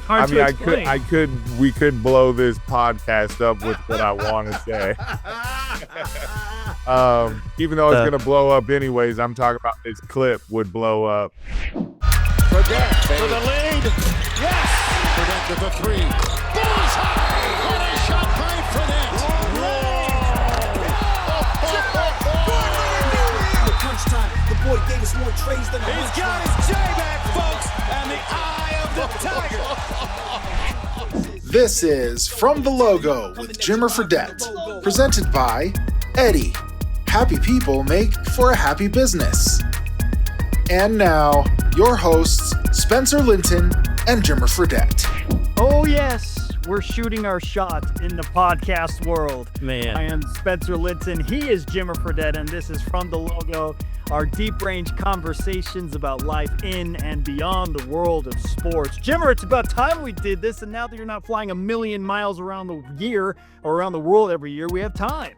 Hard to explain. We could blow this podcast up with what I want to say. Even though it's going to blow up anyways, I'm talking about this clip would blow up. Fredette for the lead. Yes! Fredette with the three. Bullseye! What a shot by Fredette! Time. The boy gave us more trays than He's got his J back, folks, and the eye of the tiger. This is From the Logo with Jimmer Fredette, presented by Eddie. Happy people make for a happy business. And now, your hosts, Spencer Linton and Jimmer Fredette. Oh, yes. We're shooting our shot in the podcast world. Man. I am Spencer Linton. He is Jimmer Fredette, and this is From the Logo, our deep-range conversations about life in and beyond the world of sports. Jimmer, it's about time we did this, and now that you're not flying a million miles around the year or around the world every year, we have time.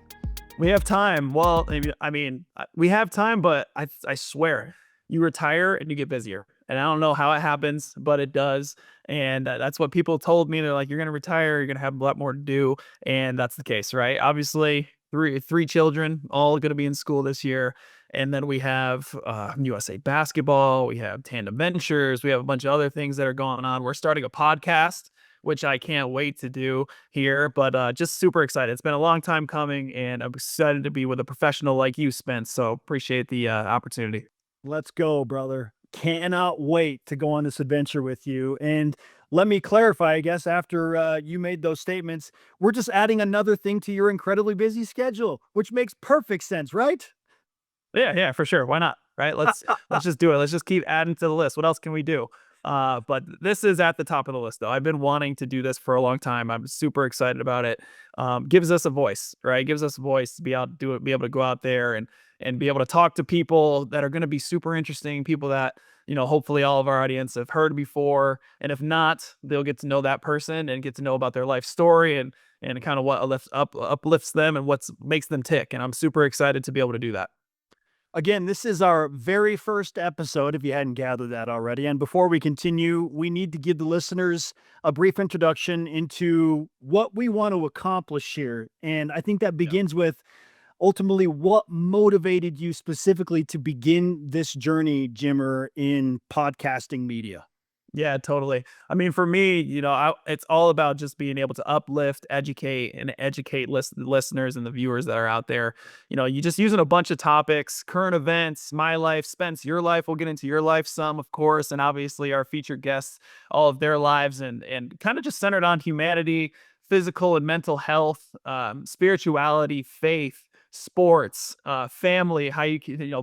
We have time. Well, I mean, we have time, but I swear, you retire and you get busier. And I don't know how it happens, but it does. And that's what people told me. They're like, you're going to retire. You're going to have a lot more to do. And that's the case, right? Obviously, three children, all going to be in school this year. And then we have USA basketball. We have Tandem Ventures. We have a bunch of other things that are going on. We're starting a podcast, which I can't wait to do here. But just super excited. It's been a long time coming. And I'm excited to be with a professional like you, Spence. So appreciate the opportunity. Let's go, brother. Cannot wait to go on this adventure with you. And let me clarify, I guess, after you made those statements, we're just adding another thing to your incredibly busy schedule, which makes perfect sense, right? Yeah, for sure. Why not? Right? Let's just do it. Let's just keep adding to the list. What else can we do? But this is at the top of the list, though. I've been wanting to do this for a long time. I'm super excited about it. Gives us a voice, right? Gives us a voice to be able to do it, be able to go out there and be able to talk to people that are going to be super interesting, people that, hopefully all of our audience have heard before. And if not, they'll get to know that person and get to know about their life story and kind of what uplifts them and what makes them tick. And I'm super excited to be able to do that. Again, this is our very first episode, if you hadn't gathered that already. And before we continue, we need to give the listeners a brief introduction into what we want to accomplish here. And I think that begins with ultimately what motivated you specifically to begin this journey, Jimmer, in podcasting media. Yeah, totally. I mean, for me, it's all about just being able to uplift, educate listeners and the viewers that are out there. You just using a bunch of topics, current events, my life, Spence, your life. We'll get into your life some, of course, and obviously our featured guests, all of their lives, and kind of just centered on humanity, physical and mental health, spirituality, faith, sports, family, how you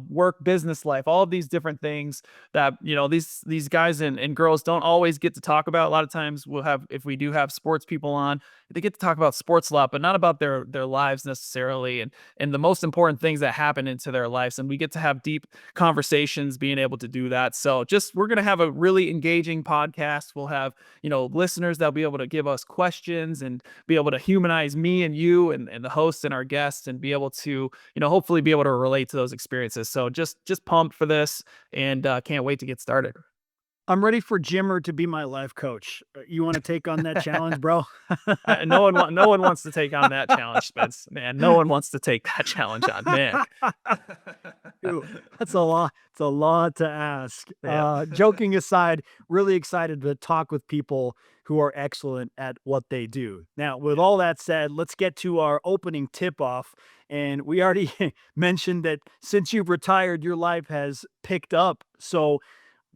work, business life, all of these different things that these guys and girls don't always get to talk about. A lot of times if we do have sports people on, they get to talk about sports a lot, but not about their lives necessarily and the most important things that happen into their lives. And we get to have deep conversations being able to do that. So we're going to have a really engaging podcast. We'll have listeners that'll be able to give us questions and be able to humanize me and you and the hosts and our guests and be able to hopefully be able to relate to those experiences. So just pumped for this and can't wait to get started. I'm ready for Jimmer to be my life coach. You want to take on that challenge, bro? No one wants to take on that challenge, Spence. Man, no one wants to take that challenge on, man. Dude, that's a lot. It's a lot to ask. Yeah. Joking aside, really excited to talk with people who are excellent at what they do. Now, with all that said, let's get to our opening tip-off. And we already mentioned that since you've retired, your life has picked up. So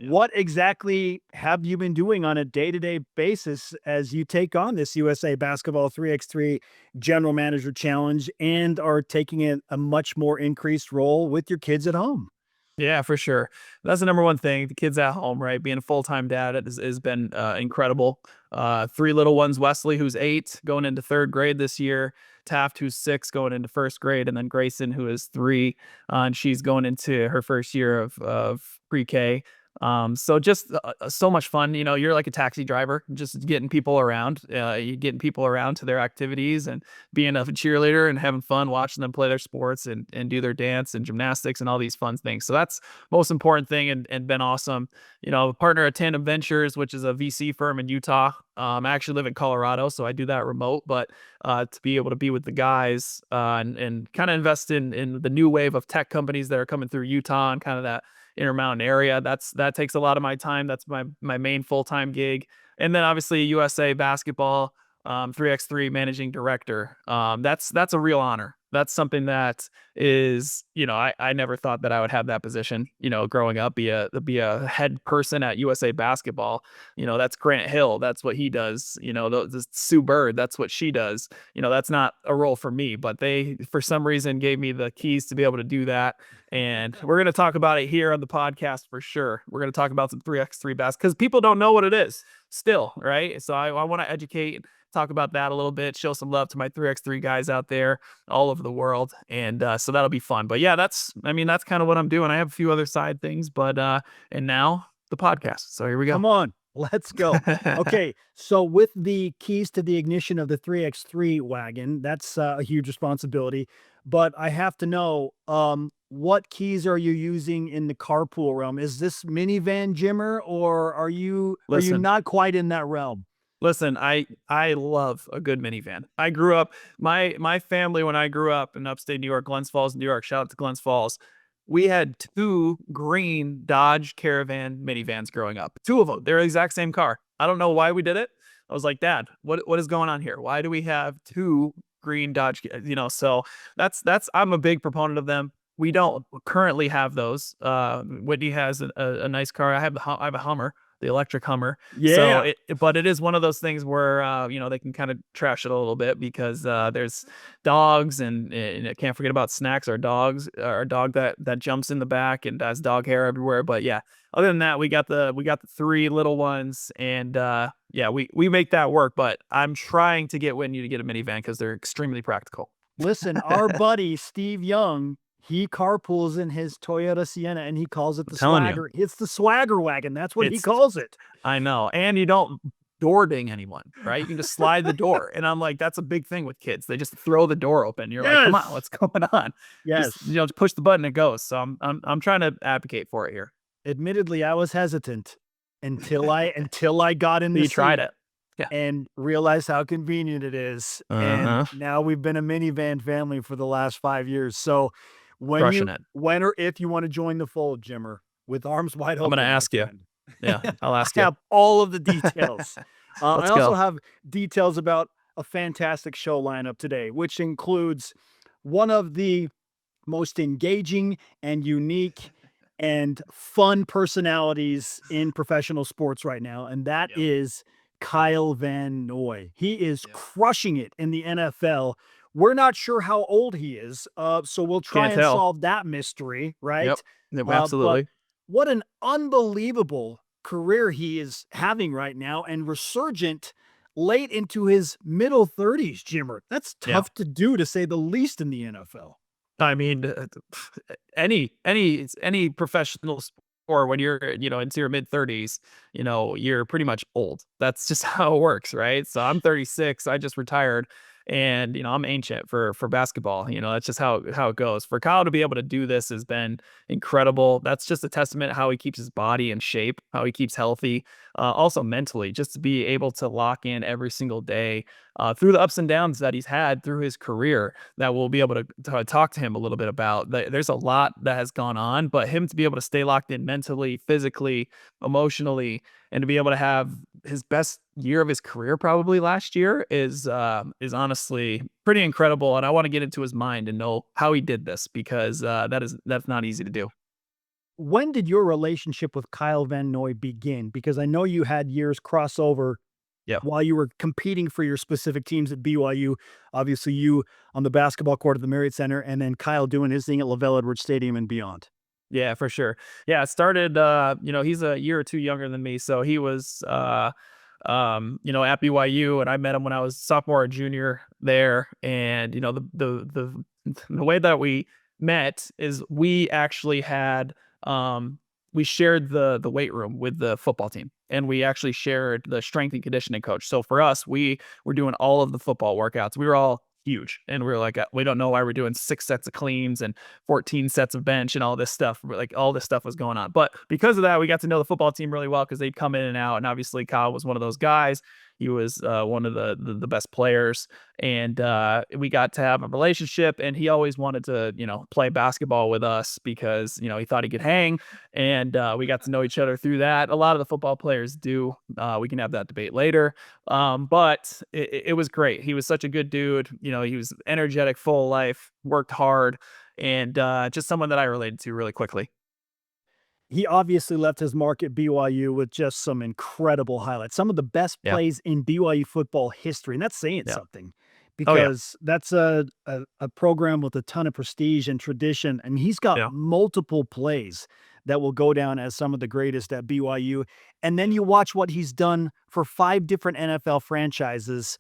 what exactly have you been doing on a day-to-day basis as you take on this USA Basketball 3x3 General Manager Challenge and are taking a much more increased role with your kids at home? Yeah, for sure. That's the number one thing. The kids at home, right? Being a full-time dad has been incredible. 3 little ones, Wesley, who's 8, going into 3rd grade this year. Taft, who's 6, going into 1st grade. And then Grayson, who is 3, and she's going into her first year of pre-K. So just so much fun. You're like a taxi driver, just getting people around. You getting people around to their activities and being a cheerleader and having fun watching them play their sports and do their dance and gymnastics and all these fun things. So that's most important thing and been awesome. A partner at Tandem Ventures, which is a VC firm in Utah. I actually live in Colorado, so I do that remote, but to be able to be with the guys and kind of invest in the new wave of tech companies that are coming through Utah and kind of that Intermountain area. That takes a lot of my time. That's my main full-time gig. And then obviously USA basketball, 3x3 managing director. That's a real honor. That's something that is, I never thought that I would have that position, growing up, be a head person at USA basketball. That's Grant Hill. That's what he does. The Sue Bird, that's what she does. That's not a role for me, but they, for some reason, gave me the keys to be able to do that. And we're going to talk about it here on the podcast for sure. We're going to talk about some 3x3 basketball because people don't know what it is still, right? So I want to educate, talk about that a little bit, show some love to my 3x3 guys out there all over the world. And so that'll be fun. But yeah, that's kind of what I'm doing. I have a few other side things, but and now the podcast. So here we go. Come on. Let's go. Okay, so with the keys to the ignition of the 3x3 wagon, that's a huge responsibility. But I have to know, what keys are you using in the carpool realm? Is this minivan Jimmer, or are you not quite in that realm? Listen, I love a good minivan. I grew up, my family, when I grew up in upstate New York, Glens Falls, New York, shout out to Glens Falls, we had 2 green Dodge Caravan minivans growing up. 2 of them. They're the exact same car. I don't know why we did it. I was like, Dad, what is going on here? Why do we have 2 green Dodge? So that's I'm a big proponent of them. We don't currently have those. Whitney has a nice car. I have a Hummer, the electric Hummer. Yeah. So but it is one of those things where they can kind of trash it a little bit because there's dogs and I can't forget about Snacks, our dog that jumps in the back and has dog hair everywhere. But yeah, other than that, we got the 3 little ones and yeah, we make that work. But I'm trying to get Whitney to get a minivan because they're extremely practical. Listen, our buddy Steve Young, he carpools in his Toyota Sienna and he calls it the swagger. It's the swagger wagon. That's what he calls it. I know. And you don't door ding anyone, right? You can just slide the door. And I'm like, that's a big thing with kids. They just throw the door open. You're like, come on, what's going on? Yes. Just push the button, it goes. So I'm trying to advocate for it here. Admittedly, I was hesitant until I got in the You tried it. Yeah. And realized how convenient it is. And now we've been a minivan family for the last 5 years. So when or if you want to join the fold, Jimmer, with arms wide open, I'm going to ask you. Yeah, I'll ask I you. have all of the details. I also go. have details about a fantastic show lineup today, which includes one of the most engaging and unique and fun personalities in professional sports right now, and that is Kyle Van Noy. He is crushing it in the NFL. We're not sure how old he is, so we'll try and solve that mystery, right? Yep, absolutely. But what an unbelievable career he is having right now and resurgent late into his middle 30s, Jimmer. That's tough to do, to say the least, in the NFL. I mean, any professional sport, when you're, into your mid 30s, you're pretty much old. That's just how it works, right? So I'm 36. I just retired. And, I'm ancient for basketball. That's just how it goes. For Kyle to be able to do this has been incredible. That's just a testament to how he keeps his body in shape, how he keeps healthy, also mentally, just to be able to lock in every single day through the ups and downs that he's had through his career, that we'll be able to talk to him a little bit about. There's a lot that has gone on, but him to be able to stay locked in mentally, physically, emotionally, and to be able to have his best year of his career probably last year is honestly pretty incredible. And I want to get into his mind and know how he did this, because that's not easy to do. When did your relationship with Kyle Van Noy begin? Because I know you had years crossover while you were competing for your specific teams at BYU. Obviously, you on the basketball court at the Marriott Center, and then Kyle doing his thing at LaVell Edwards Stadium and beyond. Yeah, for sure. Yeah, it started, he's a year or two younger than me. So he was, at BYU, and I met him when I was sophomore or junior there. And, the way that we met is we actually had, we shared the weight room with the football team, and we actually shared the strength and conditioning coach. So for us, we were doing all of the football workouts. We were all huge, and we were like, we don't know why we're doing 6 sets of cleans and 14 sets of bench and all this stuff. Like all this stuff was going on, but because of that, we got to know the football team really well because they'd come in and out. And obviously, Kyle was one of those guys. He was one of the best players, and we got to have a relationship. And he always wanted to, play basketball with us because he thought he could hang, and we got to know each other through that. A lot of the football players do. We can have that debate later, but it was great. He was such a good dude. He was energetic, full of life, worked hard, and just someone that I related to really quickly. He obviously left his mark at BYU with just some incredible highlights, some of the best Yeah. plays in BYU football history, and that's saying Yeah. something Oh, yeah. because that's a program with a ton of prestige and tradition, and he's got Yeah. multiple plays that will go down as some of the greatest at BYU. And then you watch what he's done for 5 different NFL franchises.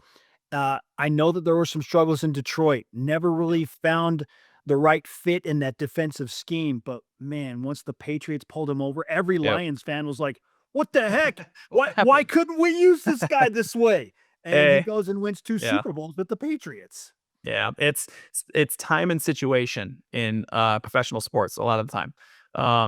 I know that there were some struggles in Detroit, never really found the right fit in that defensive scheme. But man, once the Patriots pulled him over, every Yep. Lions fan was like, what the heck? Why happened? couldn't we use this guy this way? And he Eh, goes and wins 2 yeah. Super Bowls with the Patriots. Yeah, it's time and situation in professional sports a lot of the time.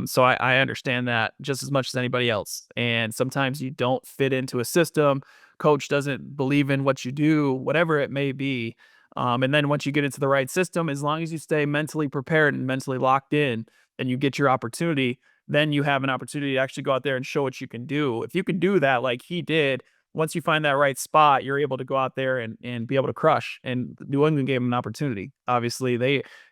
So I understand that just as much as anybody else. And sometimes you don't fit into a system. Coach doesn't believe in what you do, whatever it may be. And then once you get into the right system, as long as you stay mentally prepared and mentally locked in, and you get your opportunity, then you have an opportunity to actually go out there and show what you can do. If you can do that, like he did, once you find that right spot, you're able to go out there and be able to crush. And New England gave him an opportunity. Obviously,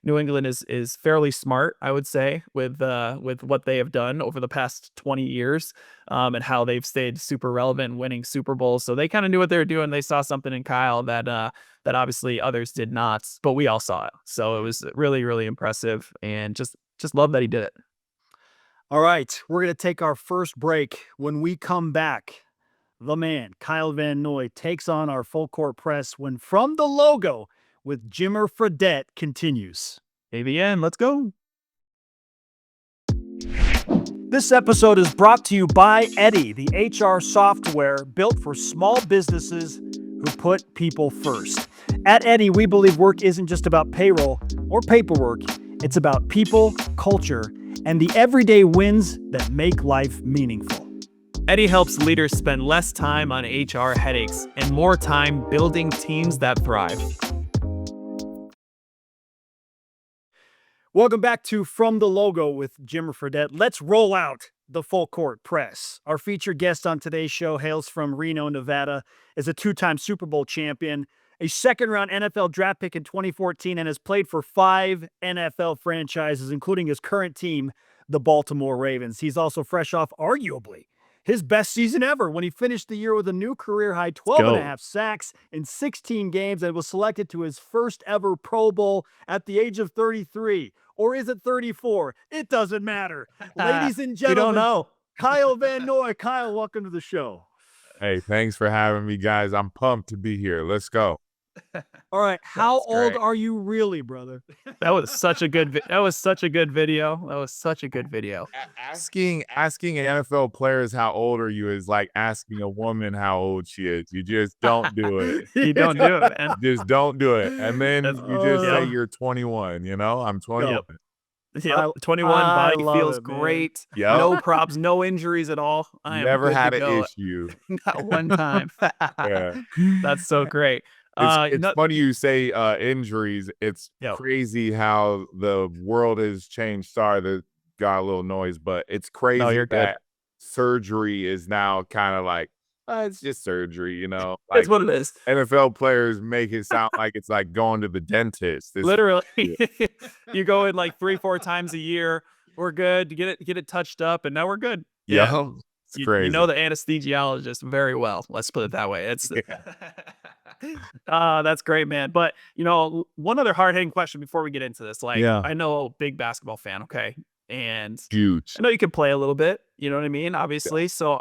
New England is fairly smart, I would say, with what they have done over the past 20 years, and how they've stayed super relevant, winning Super Bowls. So they kind of knew what they were doing. They saw something in Kyle that obviously others did not, but we all saw it. So it was really, really impressive, and just love that he did it. All right, we're going to take our first break. When we come back, the man, Kyle Van Noy, takes on our full court press when From the Logo with Jimmer Fredette continues. AVN, let's go. This episode is brought to you by Eddie, the HR software built for small businesses who put people first. At Eddie, we believe work isn't just about payroll or paperwork. It's about people, culture, and the everyday wins that make life meaningful. Eddie helps leaders spend less time on HR headaches and more time building teams that thrive. Welcome back to From the Logo with Jimmer Fredette. Let's roll out the full court press. Our featured guest on today's show hails from Reno, Nevada, is a 2-time Super Bowl champion, a second-round NFL draft pick in 2014, and has played for 5 NFL franchises, including his current team, the Baltimore Ravens. He's also fresh off, arguably, his best season ever when he finished the year with a new career-high 12.5 sacks in 16 games and was selected to his first ever Pro Bowl at the age of 33. Or is it 34? It doesn't matter. Ladies and We gentlemen, don't know. Kyle Van Noy. Kyle, welcome to the show. Hey, thanks for having me, guys. I'm pumped to be here. Let's go. All right, how That's old great. are you really, brother? That was such a good. That was such a good video. That was such a good video. Asking NFL players how old are you is like asking a woman how old she is. You just don't do it. You don't do it, man. Just don't do it. And then That's- you just say yeah. you're 21, I'm 21. Yep. 21 I body love feels it, man. great. Yep. No props, no injuries at all. I am Never good had to an go. issue. Not one time. Yeah. That's so great. It's funny you say injuries. It's Yep. crazy how the world has changed. Sorry that got a little noise, but it's crazy you're good. that surgery is now kind of like, it's just surgery, That's Like what it is. NFL players make it sound like it's like going to the dentist. It's Literally, you go in like 3-4 times a year. We're good. Get it touched up, and now we're good. Yeah, it's crazy. You know the anesthesiologist very well. Let's put it that way. It's that's great, man. But one other hard hitting question before we get into this. Like, Yeah. I know a big basketball fan, okay, and Huge. I know you can play a little bit. You know what I mean? Obviously, so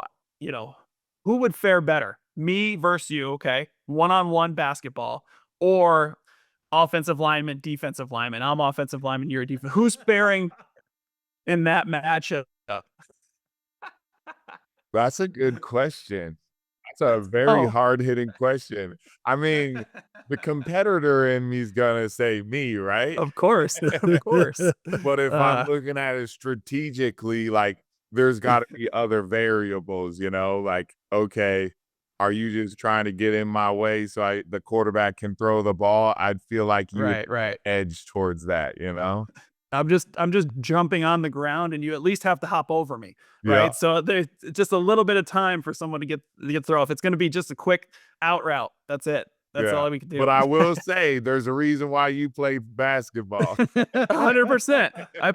who would fare better, me versus you? Okay, 1-on-1 basketball, or offensive lineman, defensive lineman. I'm offensive lineman. You're a defense. Who's faring in that matchup? That's a good question. That's a very Oh, hard-hitting question. I mean, the competitor in me is gonna say me, right? of course, of course. But if I'm Uh, looking at it strategically, like, there's gotta be other variables, like, okay, are you just trying to get in my way so the quarterback can throw the ball? I'd feel like you would right, right. edge towards that, you know? I'm just jumping on the ground and you at least have to hop over me, Yeah, right? So there's just a little bit of time for someone to get throw. If it's going to be just a quick out route, that's it. That's yeah. all we can But do. I will say there's a reason why you play basketball. 100%. I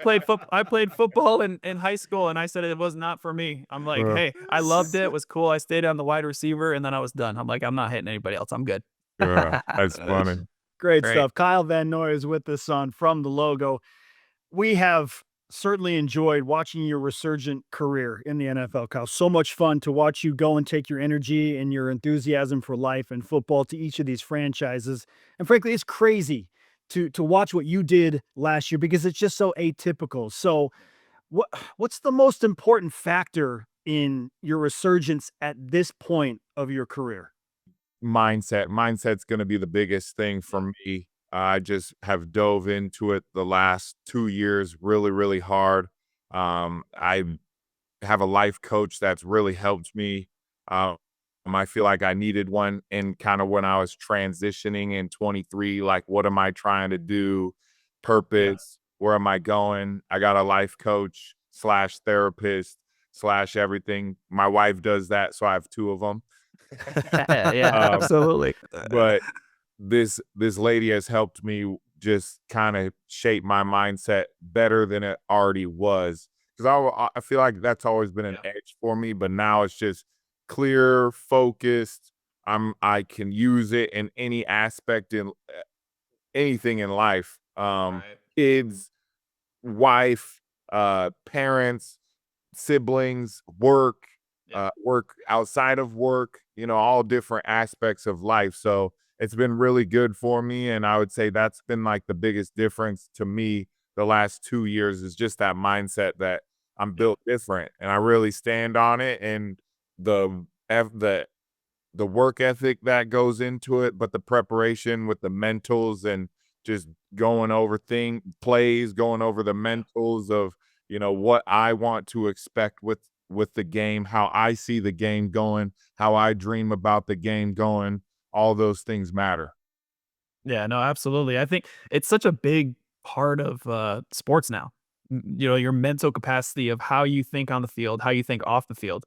played football in high school and I said it was not for me. I'm like, Uh, hey, I loved it. It was cool. I stayed on the wide receiver and then I was done. I'm like, I'm not hitting anybody else. I'm good. that's funny. Great Right. stuff. Kyle Van Noy is with us on From the Logo. We have certainly enjoyed watching your resurgent career in the NFL, Kyle. So much fun to watch you go and take your energy and your enthusiasm for life and football to each of these franchises. And frankly, it's crazy to watch what you did last year because it's just so atypical. So what's the most important factor in your resurgence at this point of your career? Mindset's going to be the biggest thing for me. I just have dove into it the last 2 years really, really hard. I have a life coach that's really helped me. Um, I feel like I needed one in kind of when I was transitioning in 23. Like, what am I trying to do? Purpose. Where am I going? I got a life coach slash therapist slash everything. My wife does that, so I have two of them. Yeah, Um, absolutely. but this lady has helped me just kind of shape my mindset better than it already was. Because I feel like that's always been an edge for me, but now it's just clear, focused. I can use it in any aspect in anything in life. Kids, wife, parents, siblings, work, work outside of work, all different aspects of life. So it's been really good for me. And I would say that's been like the biggest difference to me the last 2 years is just that mindset that I'm built different and I really stand on it. And the the work ethic that goes into it, but the preparation with the mentals and just going over plays, going over the mentals of, what I want to expect with the game, how I see the game going, how I dream about the game going, all those things matter. Yeah, no, absolutely. I think it's such a big part of sports now. Your mental capacity of how you think on the field, how you think off the field,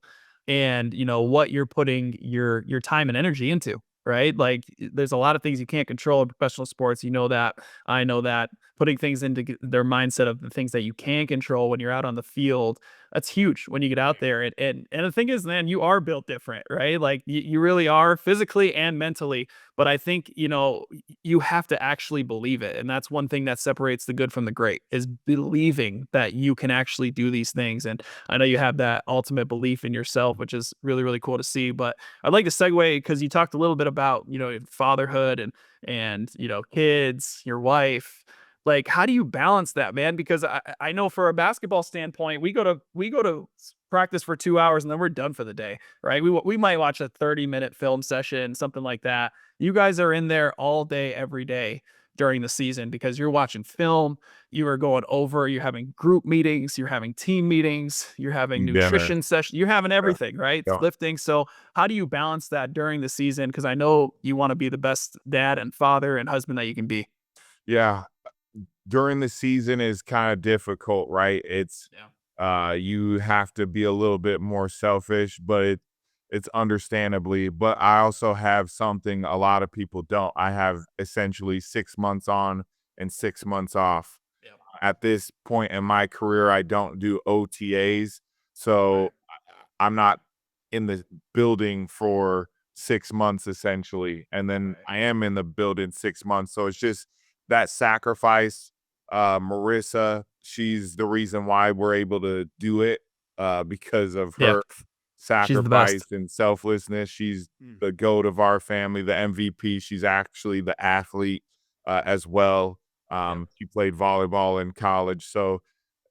and what you're putting your time and energy into. Right? Like, there's a lot of things you can't control in professional sports. You know that. I know that. Putting things into their mindset of the things that you can control when you're out on the field, that's huge when you get out there. And the thing is, man, you are built different, right? Like you really are physically and mentally. But I think, you have to actually believe it. And that's one thing that separates the good from the great is believing that you can actually do these things. And I know you have that ultimate belief in yourself, which is really, really cool to see. But I'd like to segue because you talked a little bit about, fatherhood and, kids, your wife. Like, how do you balance that, man? Because I know for a basketball standpoint, we go to practice for 2 hours and then we're done for the day, right? We might watch a 30-minute film session, something like that. You guys are in there all day, every day during the season because you're watching film, you are going over, you're having group meetings, you're having team meetings, you're having Dinner. nutrition sessions, you're having Yeah. everything, right? Yeah. Lifting. So how do you balance that during the season? Because I know you want to be the best dad and father and husband that you can be. Yeah. During the season is kind of difficult, right? You have to be a little bit more selfish, but it's understandably. But I also have something a lot of people don't. I have essentially 6 months on and 6 months off. At this point in my career, I don't do OTAs, so I'm not in the building for 6 months essentially, and then I am in the building 6 months. So it's just that sacrifice. Marissa, she's the reason why we're able to do it, because of Yeah. her She's the best. sacrifice and selflessness. She's Mm. the GOAT of our family, the MVP. She's actually the athlete, as well. She played volleyball in college, so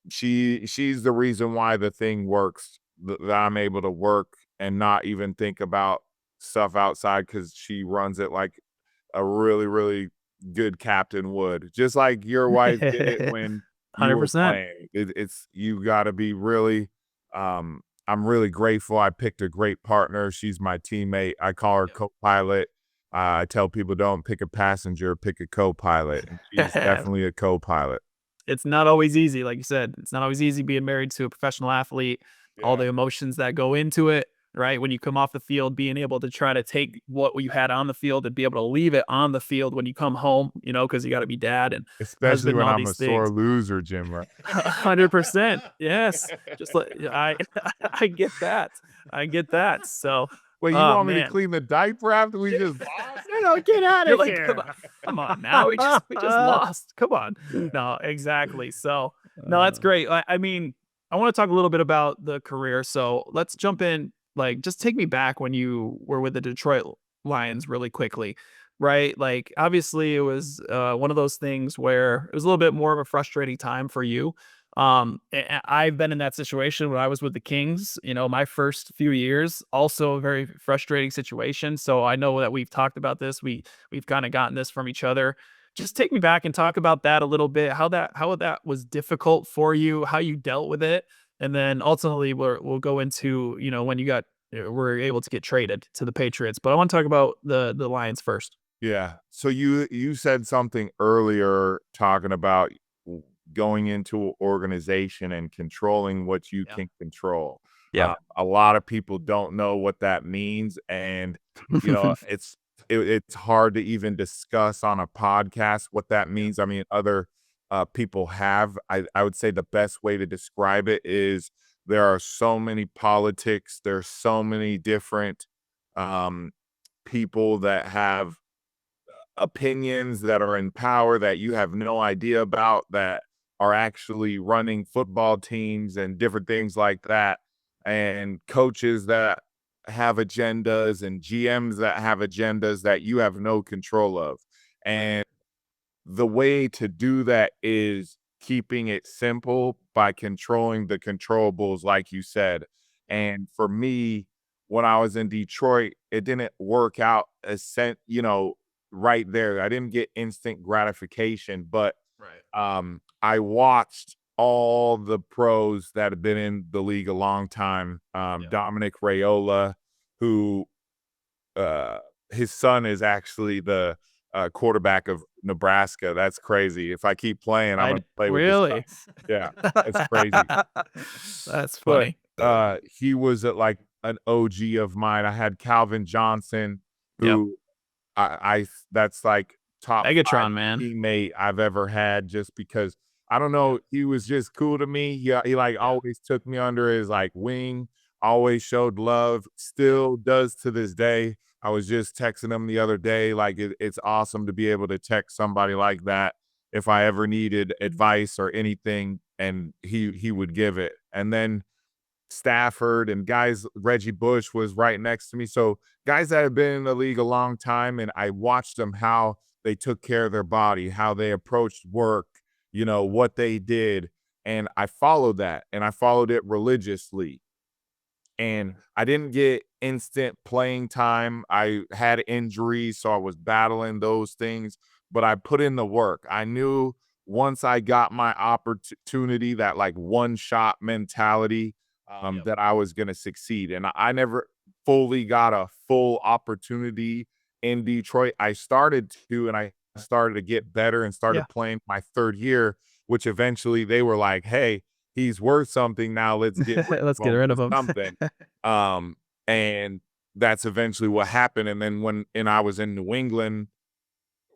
she's the reason why the thing works that I'm able to work and not even think about stuff outside because she runs it like a really, really good captain would. Just like your wife did it when you were 100%. playing. It's you got to be really. I'm really grateful. I picked a great partner. She's my teammate. I call her Copilot. I tell people don't pick a passenger, pick a co-pilot. And she's definitely a co-pilot. It's not always easy, like you said. It's not always easy being married to a professional athlete, all the emotions that go into it, right? When you come off the field, being able to try to take what you had on the field and be able to leave it on the field when you come home, because you got to be dad and Especially husband and when all I'm a these sore things. loser, Jimmer. 100%. Yes. Just like I get that. I get that. So, Wait, you oh want me to man. clean the diaper after we just lost? No, get out You're of like, here. come on now. We just lost. Come on. No, exactly. So no, that's great. I mean, I want to talk a little bit about the career. So let's jump in. Like, just take me back when you were with the Detroit Lions really quickly, right? Like, obviously, it was one of those things where it was a little bit more of a frustrating time for you. I've been in that situation when I was with the Kings, my first few years, also a very frustrating situation. So I know that we've talked about this. We've kind of gotten this from each other. Just take me back and talk about that a little bit, how that was difficult for you, how you dealt with it. And then ultimately we'll go into, when you were able to get traded to the Patriots. But I want to talk about the Lions first. Yeah. So you said something earlier talking about going into an organization and controlling what you Yeah. can control. Yeah. A lot of people don't know what that means, and it's hard to even discuss on a podcast what that means. I mean, other people have. I would say the best way to describe it is there are so many politics. There's so many different um, people that have opinions that are in power that you have no idea about that are actually running football teams and different things like that, and coaches that have agendas and GMs that have agendas that you have no control of. And the way to do that is keeping it simple by controlling the controllables, like you said. And for me, when I was in Detroit, it didn't work out right there. I didn't get instant gratification, but I watched all the pros that have been in the league a long time. Dominic Raiola, who uh, his son is actually the quarterback of Nebraska. That's crazy. If I keep playing, I'm gonna play with his Really? son. Yeah, it's crazy. That's But funny. he was like an OG of mine. I had Calvin Johnson, Yep. who I that's like top 5 Megatron, man. teammate I've ever had, just because I don't know, he was just cool to me. He like always took me under his like wing, always showed love, still does to this day. I was just texting him the other day. Like it's awesome to be able to text somebody like that if I ever needed advice or anything, and he would give it. And then Stafford and guys, Reggie Bush was right next to me. So guys that have been in the league a long time, and I watched them how they took care of their body, how they approached work, what they did. And I followed that, and I followed it religiously. And I didn't get instant playing time. I had injuries, so I was battling those things, but I put in the work. I knew once I got my opportunity, that like one shot mentality, that I was going to succeed. And I never fully got a full opportunity in Detroit. I started to, and I started to get better and started playing my third year, which eventually they were like, hey, he's worth something now. Let's get rid Let's of get him rid for of him. something. And that's eventually what happened. And then when I was in New England,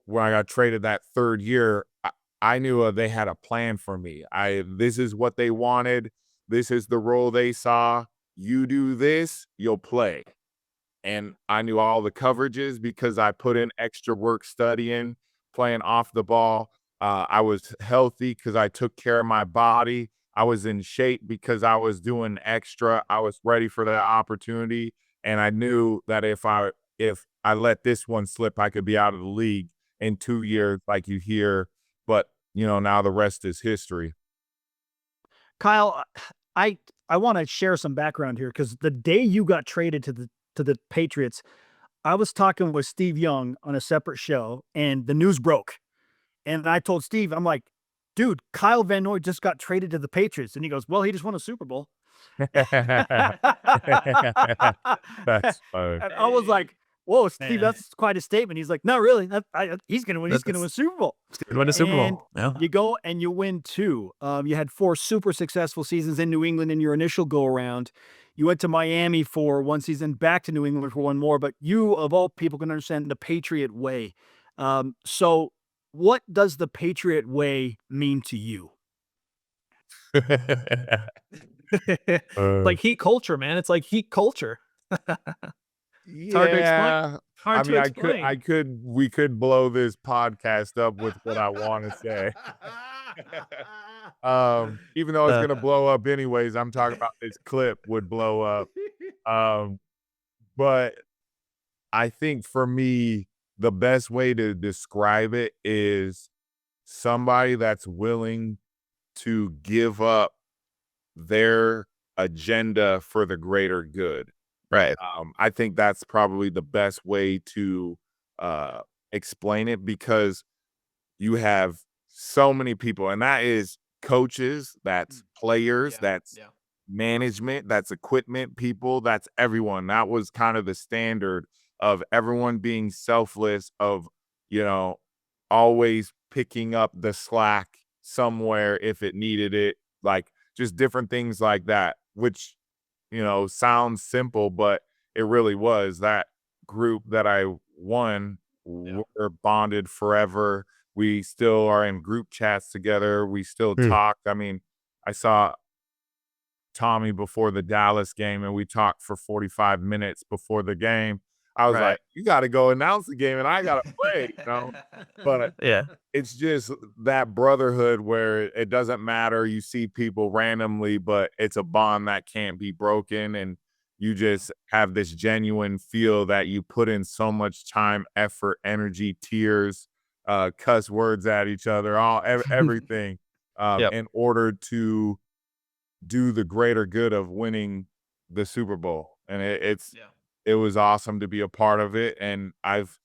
where I got traded that third year, I knew they had a plan for me. This is what they wanted. This is the role they saw. You do this, you'll play. And I knew all the coverages because I put in extra work studying, playing off the ball. I was healthy because I took care of my body. I was in shape because I was doing extra. I was ready for that opportunity. And I knew that if I let this one slip, I could be out of the league in 2 years, like you hear. But, now the rest is history. Kyle, I want to share some background here because the day you got traded to the Patriots, I was talking with Steve Young on a separate show, and the news broke. And I told Steve, I'm like, dude, Kyle Van Noy just got traded to the Patriots. And he goes, well, he just won a Super Bowl. That's funny. And I was like, whoa, Steve, Man. that's quite a statement. He's like, no, really. He's going to win. He's going to win Super Bowl. Win a Super And Bowl. Yeah. you go and you win 2. You had 4 super successful seasons in New England in your initial go around. You went to Miami for 1 season, back to New England for 1 more. But you, of all people, can understand the Patriot way. So what does the Patriot way mean to you? Like heat culture, man. It's like heat culture. It's hard to explain. Hard to explain. We could blow this podcast up with what I want to say. Even though it's gonna blow up anyways, I'm talking about this clip would blow up. But I think for me, the best way to describe it is somebody that's willing to give up their agenda for the greater good. Right. I think that's probably the best way to explain it, because you have so many people, and that is coaches, that's players, that's management, that's equipment people, that's everyone. That was kind of the standard of everyone being selfless, of, always picking up the slack somewhere if it needed it, like just different things like that, which sounds simple, but it really was. That group that I won, we're bonded forever. We still are in group chats together. We still talk. I mean, I saw Tommy before the Dallas game, and we talked for 45 minutes before the game. I was like, you got to go announce the game, and I got to play, But it's just that brotherhood where it doesn't matter. You see people randomly, but it's a bond that can't be broken. And you just have this genuine feel that you put in so much time, effort, energy, tears, cuss words at each other, everything in order to do the greater good of winning the Super Bowl. And it was awesome to be a part of it. And I've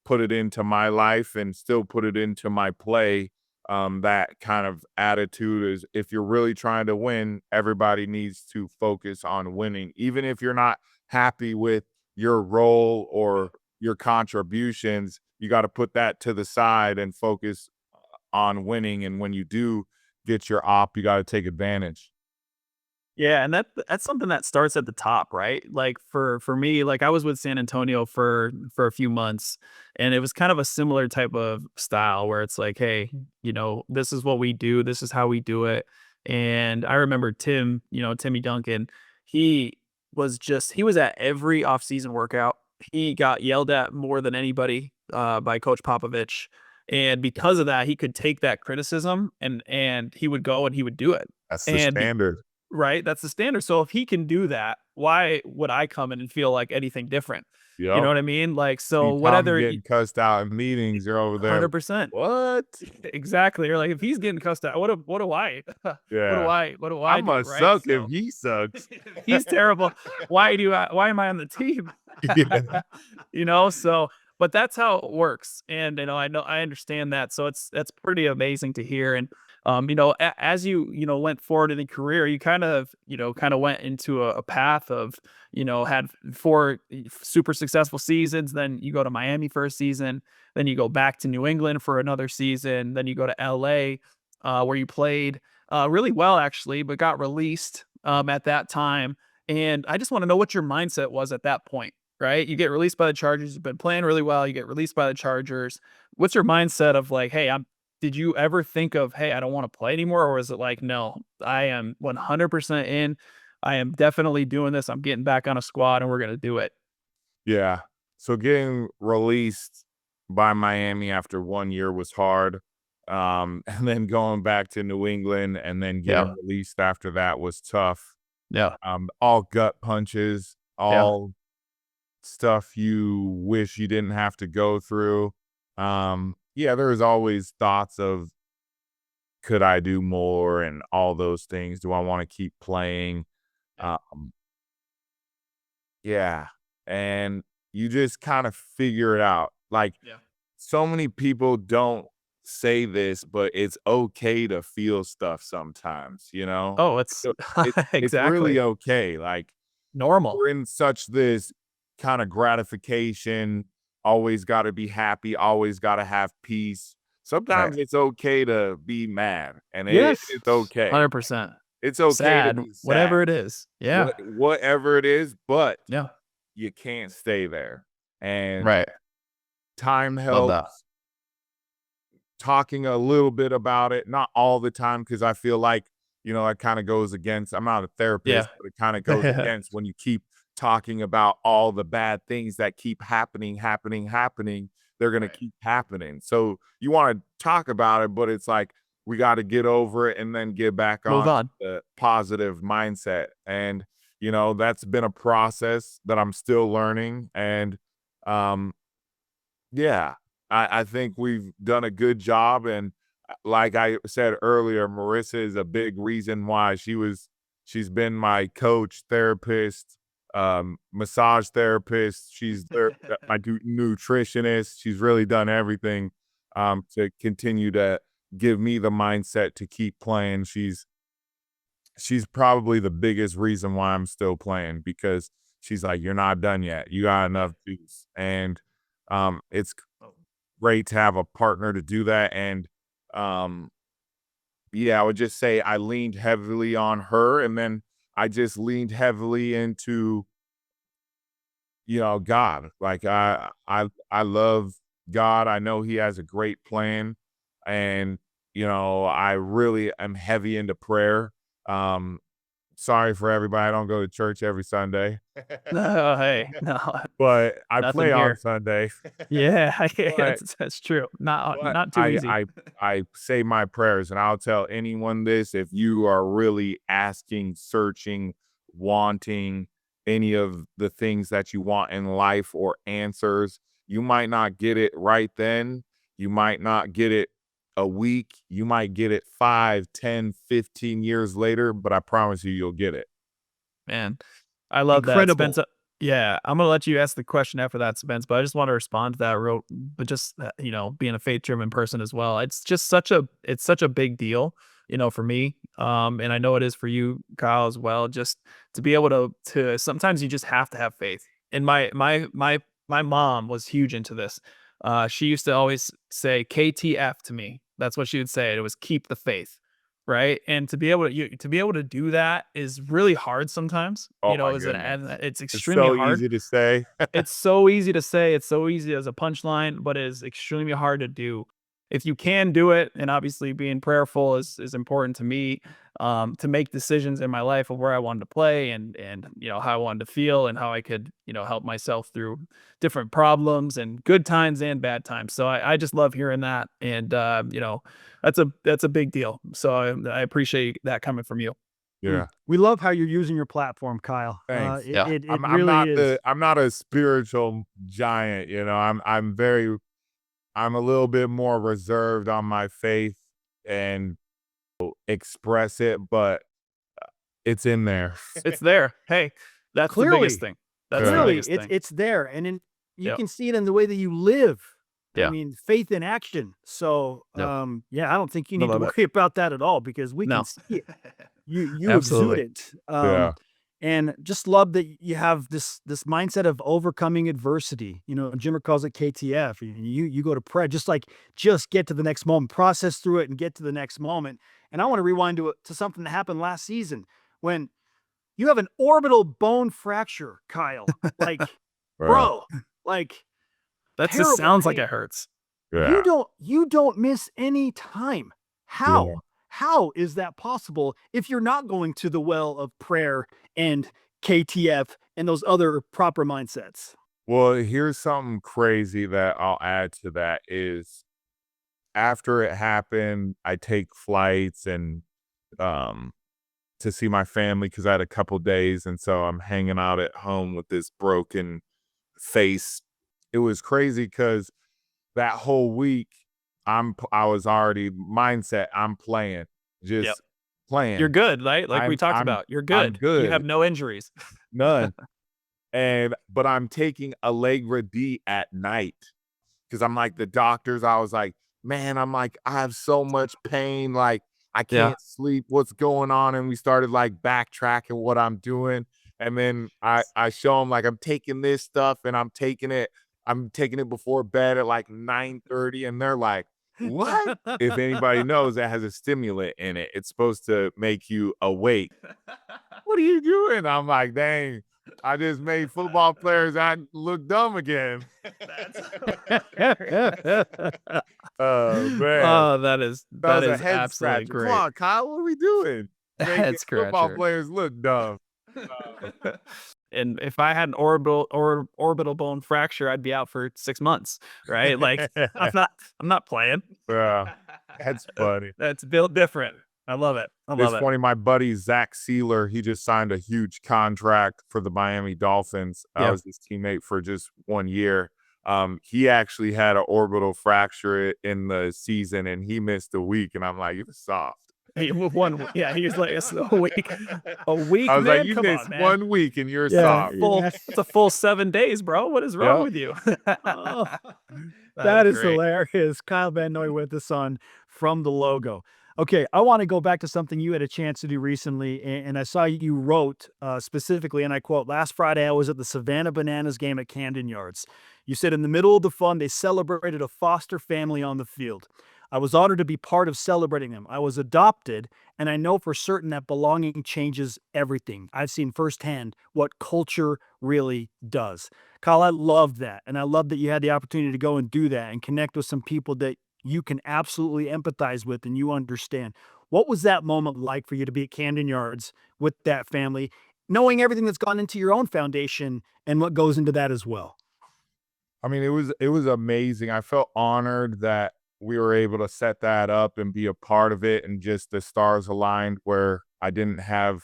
put it into my life and still put it into my play. That kind of attitude is, if you're really trying to win, everybody needs to focus on winning. Even if you're not happy with your role or your contributions, you got to put that to the side and focus on winning. And when you do get your op, you got to take advantage. Yeah, and that's something that starts at the top, right? Like for me, like I was with San Antonio for a few months, and it was kind of a similar type of style where it's like, hey, this is what we do, this is how we do it. And I remember Timmy Duncan, he was at every off-season workout. He got yelled at more than anybody by Coach Popovich. And because of that, he could take that criticism and he would go and he would do it. That's the standard. Right? That's the standard. So if he can do that, why would I come in and feel like anything different? You know what I mean? Like, so whatever getting cussed out in meetings, you're over there. 100%. What? Exactly. You're like, if he's getting cussed out, what do I? What do I I do, must right? suck So, if he sucks. he's terrible. Why am I on the team? So, but that's how it works. And I understand that. So that's pretty amazing to hear. And as you went forward in the career, you kind of went into a path of had 4 super successful seasons. Then you go to Miami for a season, then you go back to New England for another season, then you go to LA, where you played really well actually, but got released at that time. And I just want to know what your mindset was at that point. Right? You get released by the Chargers. You've been playing really well. You get released by the Chargers. What's your mindset of like, hey, did you ever think of, hey, I don't want to play anymore? Or is it like, no, I am 100% in. I am definitely doing this. I'm getting back on a squad and we're going to do it. Yeah. So getting released by Miami after 1 year was hard. And then going back to New England and then getting released after that was tough. Yeah. All gut punches, all stuff you wish you didn't have to go through. There's always thoughts of could I do more and all those things. Do I want to keep playing? Yeah. And you just kind of figure it out. Like, so many people don't say this, but it's okay to feel stuff sometimes, you know? Oh, it's It's really exactly okay. Like, normal. we're in such this kind of gratification, always got to be happy, always got to have peace. Sometimes it's okay to be mad, and Yes. it's okay. 100%. It's okay to Sad, be sad. whatever it is. Yeah. Whatever it is, but Yeah. you can't stay there. And Right. time Love that. helps. Talking a little bit about it, not all the time, because I feel like, it kind of goes against, I'm not a therapist, but it kind of goes against when you keep talking about all the bad things that keep happening, they're going to keep happening. So you want to talk about it, but it's like, we got to get over it and then get back Move on. the positive mindset. And, that's been a process that I'm still learning. And, yeah, I think we've done a good job. And like I said earlier, Marissa is a big reason why she's been my coach, therapist, massage therapist. She's my nutritionist. She's really done everything to continue to give me the mindset to keep playing. She's probably the biggest reason why I'm still playing, because she's like, you're not done yet. You got enough juice. And it's great to have a partner to do that. And I would just say I leaned heavily on her, and then I just leaned heavily into God. Like, I love God. I know he has a great plan, and I really am heavy into prayer. Sorry for everybody, I don't go to church every Sunday. No, hey, no. But I Nothing play on here. Sunday. Yeah, But that's true. but Not too easy. I say my prayers, and I'll tell anyone this: if you are really asking, searching, wanting any of the things that you want in life or answers, you might not get it right then. You might not get it a week. You might get it 5, 10, 15 years later, but I promise you'll get it. Man, I love Incredible. that, Spence. Yeah, I'm gonna let you ask the question after that, Spence. But I just want to respond to that real. But just being a faith-driven person as well, it's just such a big deal, for me. And I know it is for you, Kyle, as well. Just to be able to sometimes you just have to have faith. And my mom was huge into this. She used to always say KTF to me. That's what she would say. It was keep the faith. Right. And to be able to do that is really hard sometimes, Oh my and goodness. it's It's extremely so hard. easy to say. It's so easy to say. It's so easy as a punchline, but it is extremely hard to do. If you can do it, and obviously being prayerful is important to me, to make decisions in my life of where I wanted to play and how I wanted to feel and how I could help myself through different problems and good times and bad times. So I just love hearing that, and that's a big deal. So I appreciate that coming from you. Yeah. We love how you're using your platform, Kyle. Thanks. Yeah. It I'm really is. I'm not a spiritual giant, I'm a little bit more reserved on my faith and express it, but it's in there. It's there. Hey, that's the Clearly. biggest thing. That's the Clearly, biggest thing. it's there, and you Yep. can see it in the way that you live. I Yeah. mean, faith in action. So, Yep. I don't think you I need to love it. worry about that at all, because we No. can see it. You exude Absolutely. it. Yeah. And just love that you have this mindset of overcoming adversity. Jimmer calls it KTF. You go to prayer, just get to the next moment, process through it, and get to the next moment. And I want to rewind to something that happened last season when you have an orbital bone fracture, Kyle. Like, bro, like, That just terrible sounds like pain. it hurts. Yeah. You don't miss any time. How? Yeah. How is that possible if you're not going to the well of prayer and KTF and those other proper mindsets? Well, here's something crazy that I'll add to that is after it happened, I take flights and to see my family because I had a couple days, and so I'm hanging out at home with this broken face. It was crazy because that whole week I was already mindset. I'm playing, just Yep. playing. You're good, right? Like we talked about. You're good. I'm good. You have no injuries. None. But I'm taking Allegra D at night because I'm like the doctors. I was like, man, I'm like, I have so much pain. Like, I can't sleep. What's going on? And we started like backtracking what I'm doing. And then I show them like I'm taking this stuff and I'm taking it before bed at like 9:30. And they're like, what? If anybody knows, that has a stimulant in it. It's supposed to make you awake. What are you doing? I'm like, dang. I just made football players look dumb again. Oh man. Oh, that is That was a head absolutely scratcher. great. Come on, Kyle, what are we doing? Making Head football scratcher. players look dumb. And if I had an orbital bone fracture, I'd be out for 6 months, right? Like I'm not playing. Yeah, that's funny. That's built different. I love it. I It's love it. funny. My buddy Zach Sealer, he just signed a huge contract for the Miami Dolphins. I Yeah. was his teammate for just 1 year. He actually had an orbital fracture in the season, and he missed a week. And I'm like, you're soft. He was like it's a week. A week, I was man. like, you Come missed on, man. 1 week, and you're Yeah, soft. it's a full 7 days, bro. What is wrong Yep. with you? Oh, that is great. hilarious. Kyle Van Noy with us on From the Logo. Okay, I want to go back to something you had a chance to do recently, and I saw you wrote specifically, and I quote, last Friday I was at the Savannah Bananas game at Camden Yards. You said in the middle of the fun, they celebrated a foster family on the field. I was honored to be part of celebrating them. I was adopted, and I know for certain that belonging changes everything. I've seen firsthand what culture really does. Kyle, I love that, and I love that you had the opportunity to go and do that and connect with some people that you can absolutely empathize with and you understand. What was that moment like for you to be at Camden Yards with that family, knowing everything that's gone into your own foundation and what goes into that as well? I mean, it was amazing. I felt honored that we were able to set that up and be a part of it, and just the stars aligned where I didn't have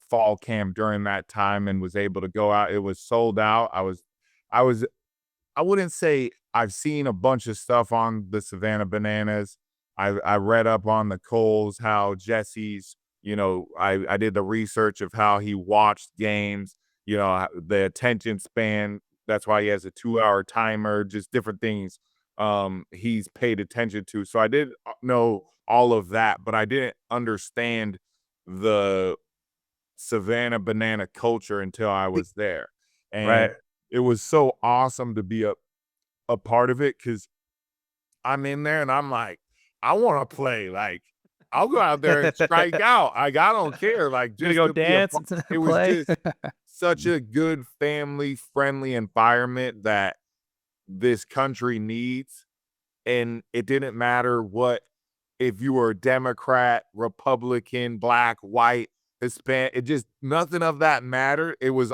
fall camp during that time and was able to go out. It was sold out. I wouldn't say I've seen a bunch of stuff on the Savannah Bananas. I read up on the Coles, how Jesse's, I did the research of how he watched games, the attention span. That's why he has a 2-hour timer, just different things he's paid attention to. So I did know all of that, but I didn't understand the Savannah banana culture until I was there. And it was so awesome to be a part of it, because I'm in there and I'm like, I want to play. Like, I'll go out there and strike out. Like, I don't care. Like, Gonna just go to be a dance part- and It was play. just such a good family-friendly environment that this country needs. And it didn't matter if you were a Democrat, Republican, black, white, Hispanic. It just, nothing of that mattered. It was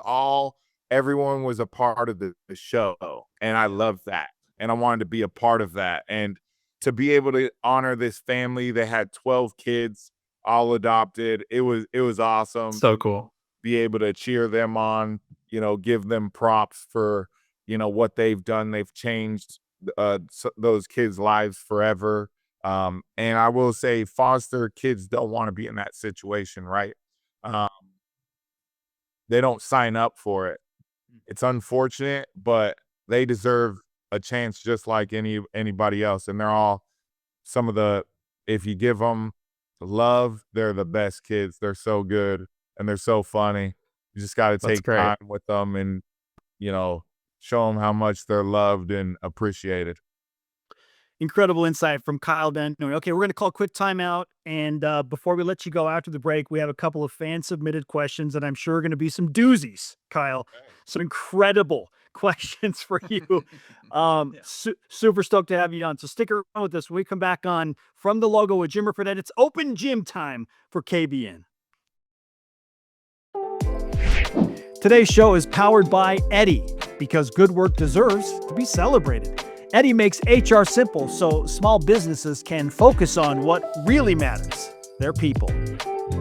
everyone was a part of the show. And I loved that. And I wanted to be a part of that. And to be able to honor this family, they had 12 kids, all adopted. It was awesome. So cool. Be able to cheer them on, give them props for, what they've done. They've changed those kids' lives forever. And I will say foster kids don't want to be in that situation, right? They don't sign up for it. It's unfortunate, but they deserve a chance just like anybody else. And they're all if you give them love, they're the best kids. They're so good and they're so funny. You just got to take time with them and, show them how much they're loved and appreciated. Incredible insight from Kyle Van Noy. Okay, we're going to call a quick timeout. And before we let you go after the break, we have a couple of fan-submitted questions that I'm sure are going to be some doozies, Kyle. Some incredible questions for you. Super stoked to have you on. So stick around with us. When we come back on From the Logo with Jimmer Fredette, it's open gym time for KBN. Today's show is powered by Eddie, because good work deserves to be celebrated. Eddie makes HR simple so small businesses can focus on what really matters, their people.